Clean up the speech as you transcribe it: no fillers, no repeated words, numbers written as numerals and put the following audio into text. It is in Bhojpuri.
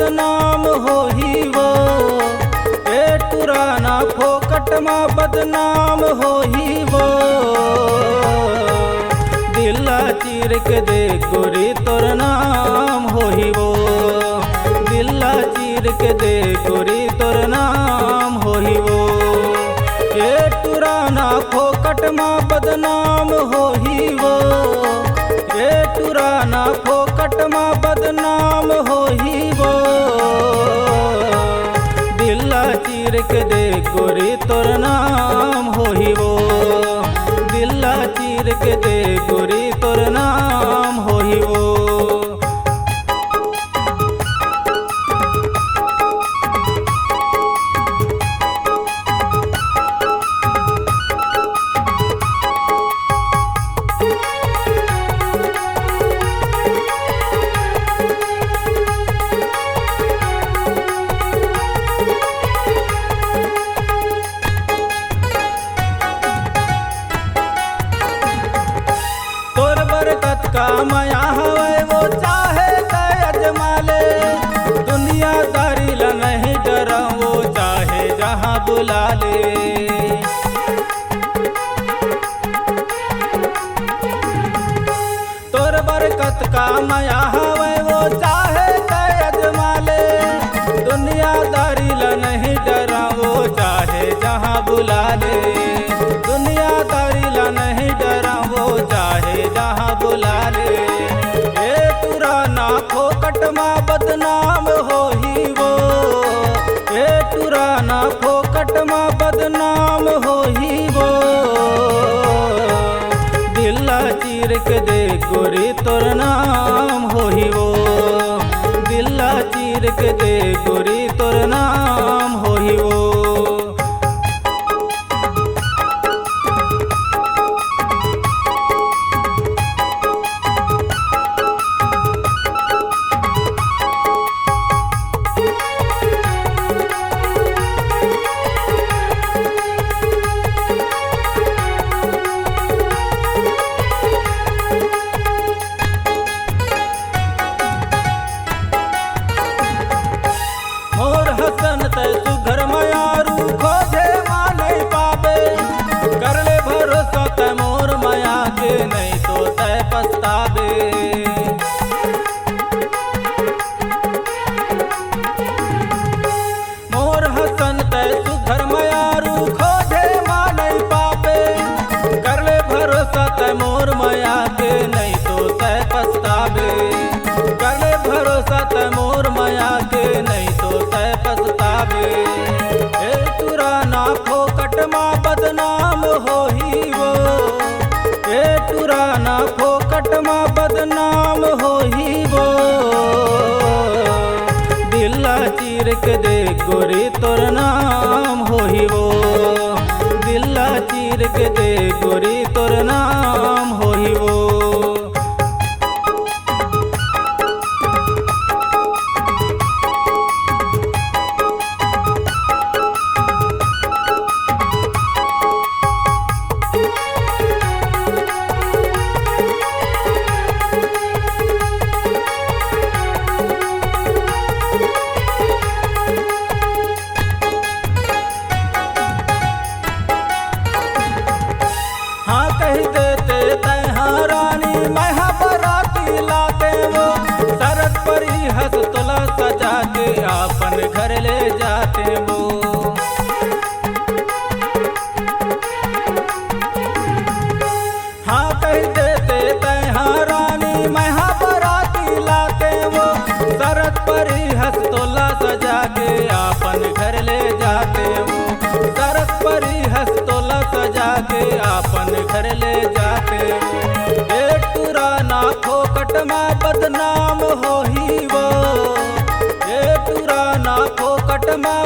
बदनाम होही वो, ए पुराना फोकट माँ बदनाम होही वो। दिल्ला चीर के दे गोरी तोर नाम होही वो, दिल्ला चीर के दे गोरी तोर नाम होही वो। ए पुराना फोकट माँ बदनाम होही वो, ए पुराना फोकट माँ बदनाम होही वो। दिल्ला चीर के दे गोरी तोर नाम होही वो, दिल्ला चीर के दे गोरी तोर नाम होही वो। बरकत का माया हवे वो चाहे अजमाले, दुनियादारी ला नहीं डरा वो चाहे जहाँ बुला ले। तोर बरकत का माया हवे वो चाहे अजमाले, दुनियादारी ला नहीं डरा वो चाहे जहाँ बुला ले। दुनियादारी ला नहीं डरा वो चाहे जहाँ बुला ले। ए पुराना फोकट माँ बदनाम होही वो, ए पुराना फोकट माँ बदनाम होही वो। दिल्ला चीर के दे गोरी तोर नाम होही वो, दिल्ला चीर के दे गोरी तोर नाम होही वो। हसन तय सुघर मयारू खोजे माने पावे, कर ले भरोसा तय मोर माया के नहीं तो तय पछतावे। मोर हसन तय सुघर मयारू खोजे माने पावे, कर ले भरोसा तय मोर माया के नहीं तो तय पछतावे। कर ले भरोसा तय मोर माया के नहीं तो तय पछतावे। ए पुराना फोकट माँ बदनाम होही वो, ए पुराना फोकट माँ बदनाम होही वो। दिल्ला चीर के दे गोरी तोर नाम होही वो, दिल्ला चीर के दे गोरी तोर नाम होही वो। हाँ कह देते तैहाँ रानी मैं बराती लाते वो, शरत पर ही हंस तोला सजा के आपन घर ले जाते वो। हाँ कह देते तैहाँ रानी मैं बराती लाते वो, शरत पर ही हंस तोला सजा के आपन घर ले जाते वो। शरत पर ही हंस तोला सजा के आपन घर ले जाते। ए पुराना फोकट माँ बदनाम होही वो, ए पुराना फोकट माँ